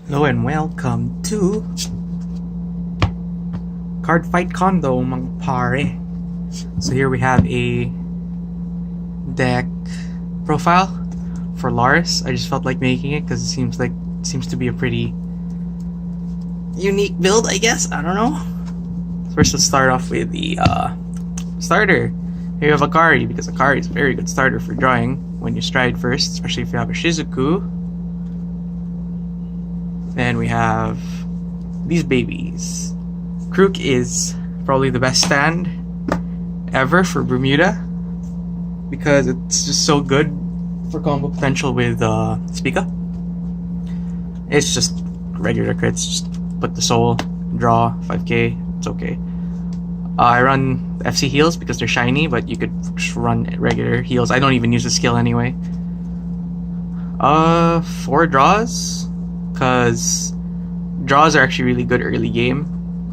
Hello and welcome to Cardfight Condo, mga pare. So here we have a deck profile for Lauris. I just felt like making it because it seems to be a pretty unique build, I guess. I don't know. First, let's start off with the starter. Here you have Akari, because Akari is a very good starter for drawing when you stride first, especially if you have a Shizuku. Then we have these babies. Kruk is probably the best stand ever for Bermuda because it's just so good for combo potential with Spica. It's just regular crits, just put the soul, draw, 5k, it's okay. I run FC heals because they're shiny, but you could just run regular heals. I don't even use the skill anyway. 4 draws, because draws are actually really good early game.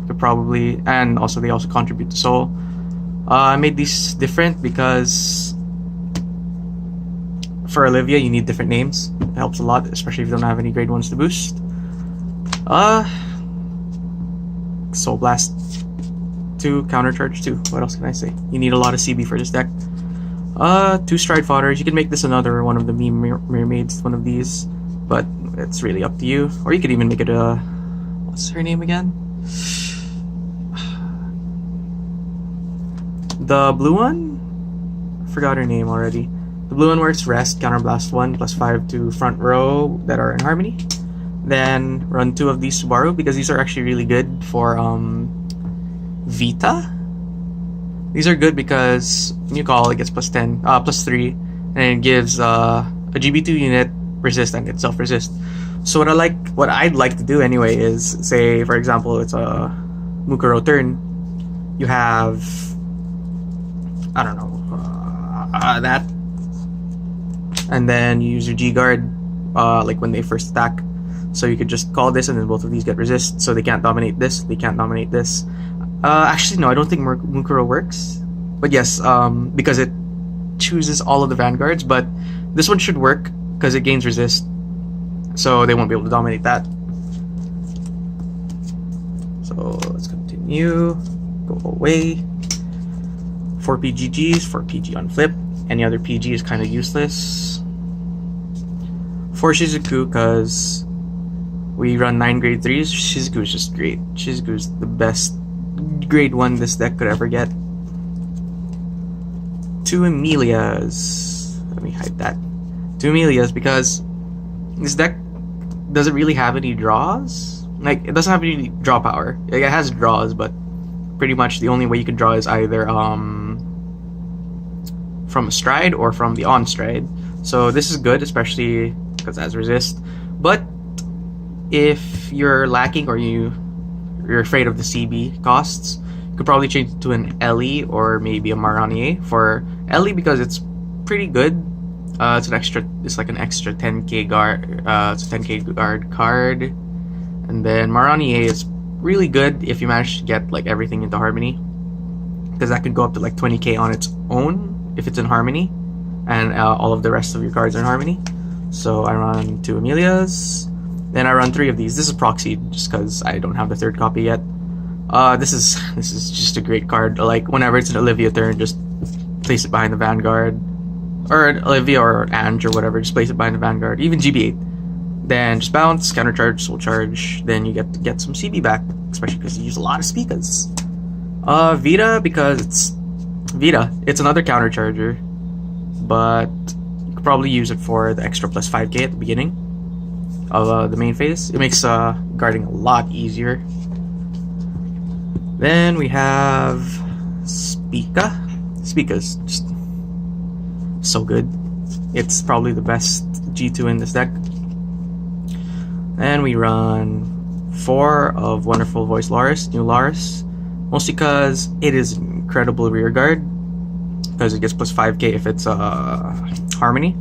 Could probably, and also they also contribute to soul. I made these different because for Olivia you need different names. It helps a lot, especially if you don't have any grade 1s to boost. Soul Blast 2, Counter Charge 2. What else can I say? You need a lot of CB for this deck. 2 Stride Fodders. You can make this another one of the meme mermaids, one of these, but it's really up to you. Or you could even make it a, what's her name again? The blue one? I forgot her name already. The blue one works Rest, Counterblast 1, +5 to front row that are in harmony. Then run 2 of these Subaru, because these are actually really good for Vita. These are good because when you call, it gets +10, +3, and it gives a GB2 unit resist and itself resist. So what I'd like to do anyway is, say for example it's a Mikoto turn, you have, I don't know, that, and then you use your G guard like when they first attack. So you could just call this and then both of these get resist, so they can't dominate this, they can't dominate this. Actually no, I don't think Mukuro works, but yes, because it chooses all of the Vanguards, but this one should work because it gains resist, so they won't be able to dominate that. So let's continue, go away. 4 PGGs, 4 PG on flip, any other PG is kind of useless. 4 Shizuku, because we run 9 grade 3s. Shizuku is just great. Shizuku is the best grade 1 this deck could ever get. 2 Emilias. Let me hide that. 2 Emilias, because this deck doesn't really have any draws. Like, it doesn't have any draw power. Like, it has draws, but pretty much the only way you can draw is either from a stride or from the on stride. So this is good, especially because it has resist. But if you're lacking or you're afraid of the CB costs, you could probably change it to an Ellie or maybe a Maranier. For Ellie, because it's pretty good. It's like an extra 10k guard. It's a 10k guard card, and then Maranier is really good if you manage to get like everything into harmony, because that could go up to like 20k on its own if it's in harmony, and all of the rest of your cards are in harmony. So I run 2 Emilias. Then I run 3 of these. This is proxy just because I don't have the 3rd copy yet. This is just a great card. Like whenever it's an Olivia turn, just place it behind the Vanguard, or an Olivia or Ange or whatever. Just place it behind the Vanguard. Even GB8. Then just bounce, counter charge, soul charge. Then you get to get some CB back, especially because you use a lot of Spicas. Vita, because it's Vita. It's another counter charger, but you could probably use it for the extra +5k at the beginning of the main phase. It makes guarding a lot easier. Then we have Spica. Spica's just so good. It's probably the best G2 in this deck. And we run 4 of Wonderful Voice Lauris, new Lauris, mostly because it is an incredible rear guard, because it gets +5k if it's harmony.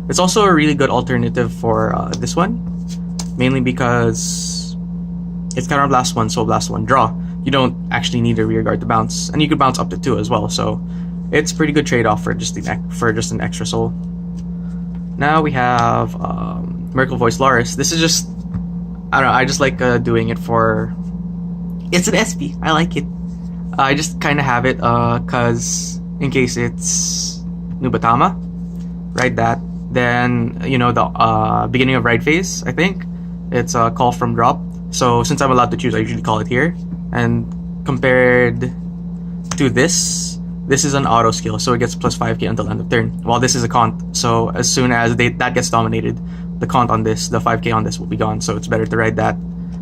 It's also a really good alternative for this one, mainly because it's Counter Blast 1, Soul Blast 1, draw. You don't actually need a rear guard to bounce, and you could bounce up to 2 as well, so it's a pretty good trade-off for just an extra soul. Now we have Miracle Voice Lauris. This is just, I don't know. I just like doing it for. It's an SP. I like it. I just kind of have it cause in case it's Nubatama, ride that. Then you know the beginning of ride phase. I think it's a call from drop. So since I'm allowed to choose, I usually call it here. And compared to this is an auto skill, so it gets plus 5k until end of turn. While this is a cont, so as soon as that gets dominated, the cont on this, the 5k on this will be gone. So it's better to ride that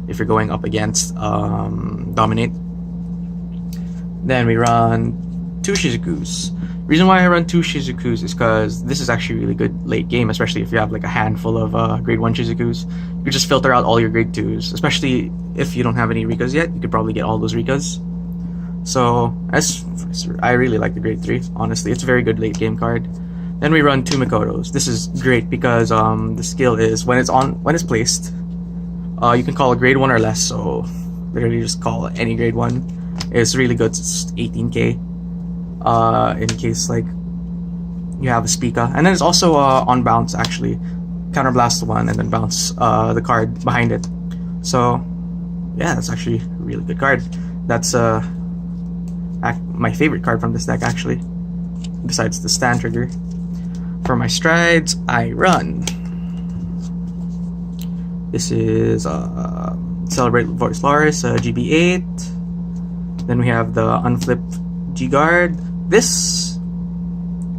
if you're going up against dominate. Then we run 2 Shizukus. Reason why I run 2 Shizukus is because this is actually really good late game, especially if you have like a handful of grade 1 Shizukus. You just filter out all your grade 2s, especially if you don't have any Riccas yet. You could probably get all those Riccas. So I really like the grade 3, honestly. It's a very good late game card. Then we run 2 Mikotos. This is great because the skill is when it's placed, you can call a grade 1 or less, so literally just call any grade 1. It's really good. It's 18k. In case like you have a Spica, and then it's also on bounce actually, counterblast one and then bounce the card behind it. So yeah, that's actually a really good card. That's my favorite card from this deck actually, besides the stand trigger. For my strides, I run. This is Celebrate Voice Lauris, GB8. Then we have the unflipped G guard. This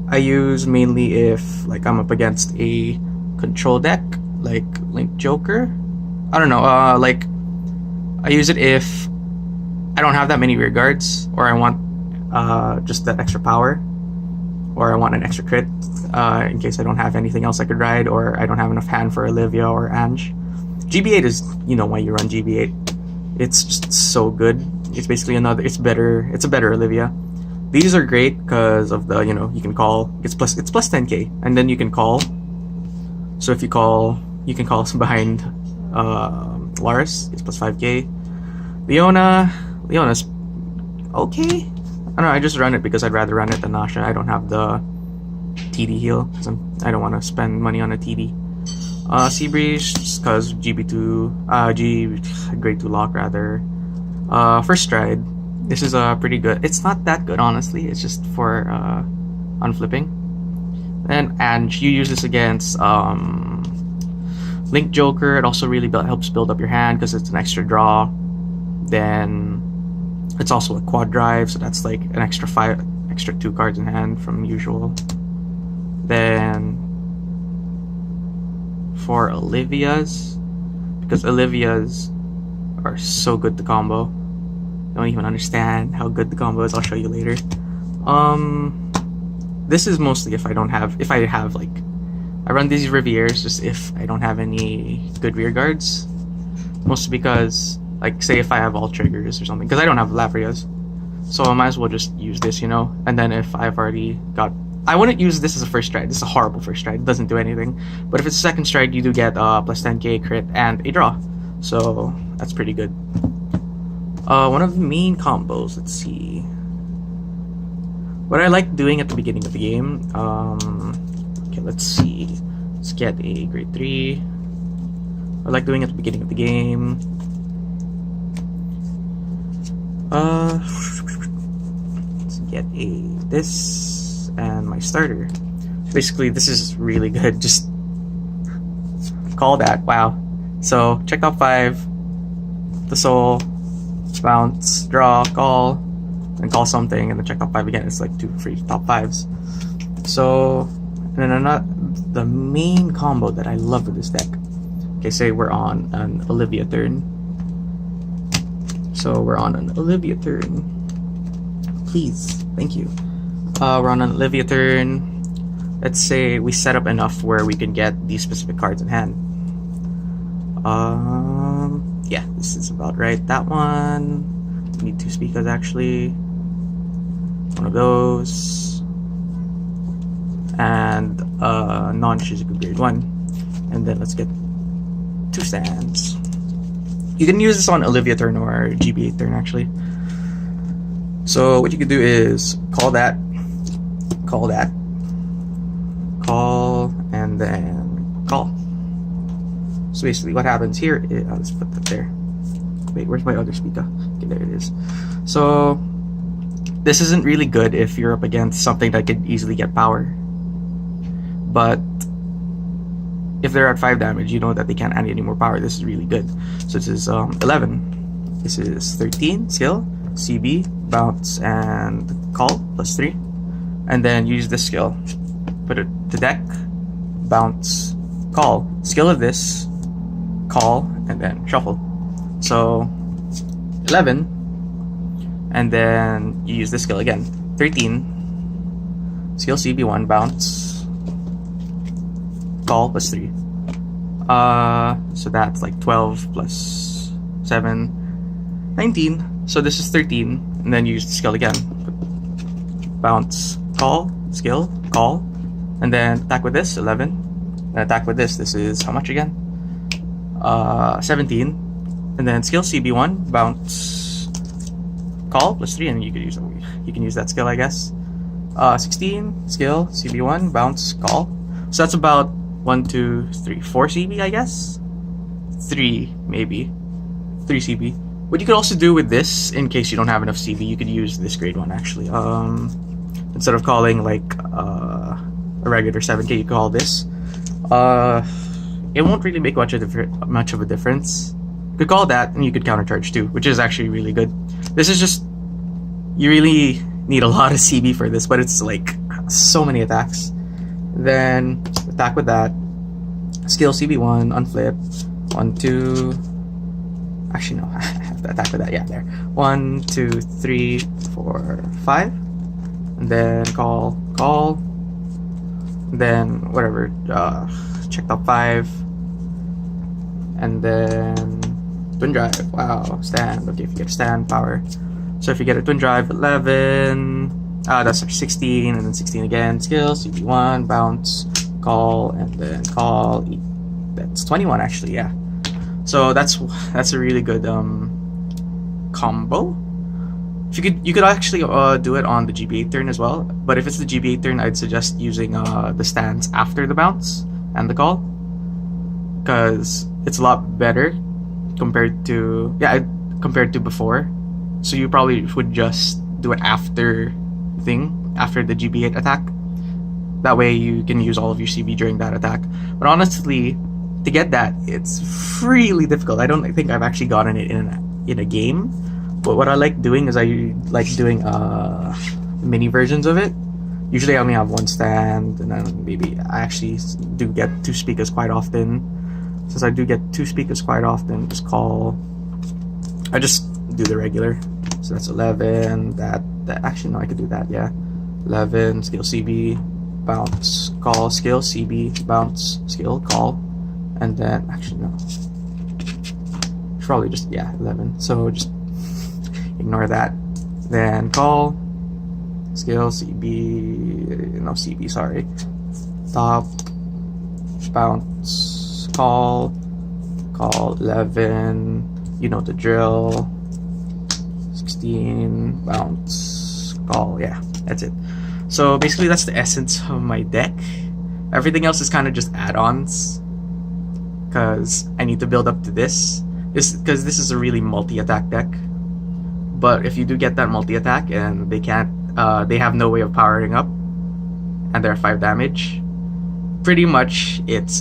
I use mainly if like I'm up against a control deck like Link Joker. I don't know, like I use it if I don't have that many rear guards, or I want just that extra power, or I want an extra crit in case I don't have anything else I could ride, or I don't have enough hand for Olivia or Ange. GB8 is, you know why you run GB8. It's just so good. It's basically it's a better Olivia. These are great because of the, you know, you can call, it's plus 10k, and then you can call. So if you call, you can call behind Lauris, it's plus 5k. Leona's okay. I don't know, I just run it because I'd rather run it than Nasha. I don't have the TD heal, because I don't want to spend money on a TD. Seabreeze, just because grade 2 lock rather. First stride, this is pretty good. It's not that good, honestly. It's just for unflipping. And you use this against Link Joker. It also really helps build up your hand because it's an extra draw. Then it's also a quad drive, so that's like an extra 2 cards in hand from usual. Then for Olivia's, because Olivia's are so good to combo. Don't even understand how good the combo is. I'll show you later. This is mostly if I have like, I run these Rivieres just if I don't have any good rear guards. Mostly because, like, say if I have all triggers or something, because I don't have Lavrias, so I might as well just use this, you know. And then if I've already got, I wouldn't use this as a first stride. This is a horrible first stride. It doesn't do anything. But if it's a second stride, you do get plus 10k crit and a draw. So that's pretty good. One of the main combos, let's see. What I like doing at the beginning of the game, okay, let's see. Let's get a grade 3. I like doing at the beginning of the game. Let's get this and my starter. Basically, this is really good. Just call that. Wow. So check out 5, the soul, bounce, draw, call, and call something, and then check top 5 again. It's like 2 free top 5s. So, and then the main combo that I love with this deck. Okay, say we're on an Olivia turn. So we're on an Olivia turn. Please, thank you. We're on an Olivia turn. Let's say we set up enough where we can get these specific cards in hand. Yeah, this is about right. That one. We need 2 Spicas actually. One of those. And non-Shizuku grade 1. And then let's get 2 stands. You can use this on Olivia turn or GB8 turn actually. So what you could do is call that, call, and then call. So basically what happens here is, let's put that there. Wait, where's my other Spica? Okay, there it is. So this isn't really good if you're up against something that could easily get power. But if they're at 5 damage, you know that they can't add any more power. This is really good. So this is 11. This is 13, skill, CB, bounce, and call, +3. And then use this skill. Put it to deck, bounce, call. Skill of this, call, and then shuffle. So 11. And then you use this skill again. 13. Skill CB1, bounce, call, +3. So that's like 12 plus 7, 19. So this is 13, and then you use the skill again. Bounce, call, skill, call, and then attack with this, 11. And attack with this. This is how much again? 17. And then skill CB1, bounce, call, +3, and you can use that skill, I guess. 16, skill CB1, bounce, call. So that's about 1, 2, 3, 4 CB, I guess. 3 maybe. 3 CB. What you could also do with this, in case you don't have enough CB, you could use this grade 1 actually. Instead of calling like a regular 7K, you call this. It won't really make much of a difference. You could call that, and you could countercharge too, which is actually really good. This is just, you really need a lot of CB for this, but it's like so many attacks. Then attack with that. Skill CB1, unflip. 1, 2. Actually, no, I have to attack with that. Yeah, there. 1, 2, 3, 4, 5. And then call. And then whatever. Check top 5. And then twin drive. Wow, stand. Okay, if you get stand power. So if you get a twin drive, 11. That's 16, and then 16 again. Skill, CB1, bounce, call, and then call. That's 21 actually, yeah. So that's a really good combo. If you could actually do it on the GB8 turn as well. But if it's the GB8 turn, I'd suggest using the stands after the bounce and the call, because it's a lot better compared to before. So you probably would just do it after the GB8 attack. That way you can use all of your CB during that attack. But honestly, to get that, it's really difficult. I don't think I've actually gotten it in a game. But what I like doing is I like doing mini versions of it. Usually I only have 1 stand, and then maybe I actually do get 2 Spicas quite often. Since I do get 2 Spicas quite often, I just do the regular. So that's 11. That actually no, I could do that. Yeah, 11 skill CB, bounce, call, skill CB, bounce, skill, call, and then actually no, probably just 11. So just ignore that. Then call, skill CB, no CB, sorry. Top, bounce, call, 11. You know the drill. 16, bounce, call. Yeah, that's it. So basically that's the essence of my deck. Everything else is kind of just add-ons, because I need to build up to this because this is a really multi-attack deck. But if you do get that multi-attack and they have no way of powering up, and they're 5 damage, pretty much it's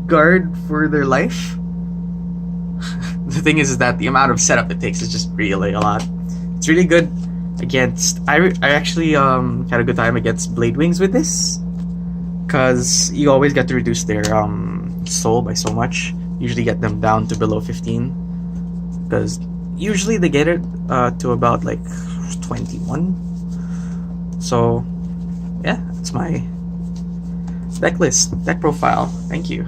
guard for their life. The thing is that the amount of setup it takes is just really a lot. It's really good against... I actually had a good time against Blade Wings with this, because you always get to reduce their soul by so much. Usually get them down to below 15, because usually they get it to about like 21. So yeah, that's my deck list, deck profile. Thank you.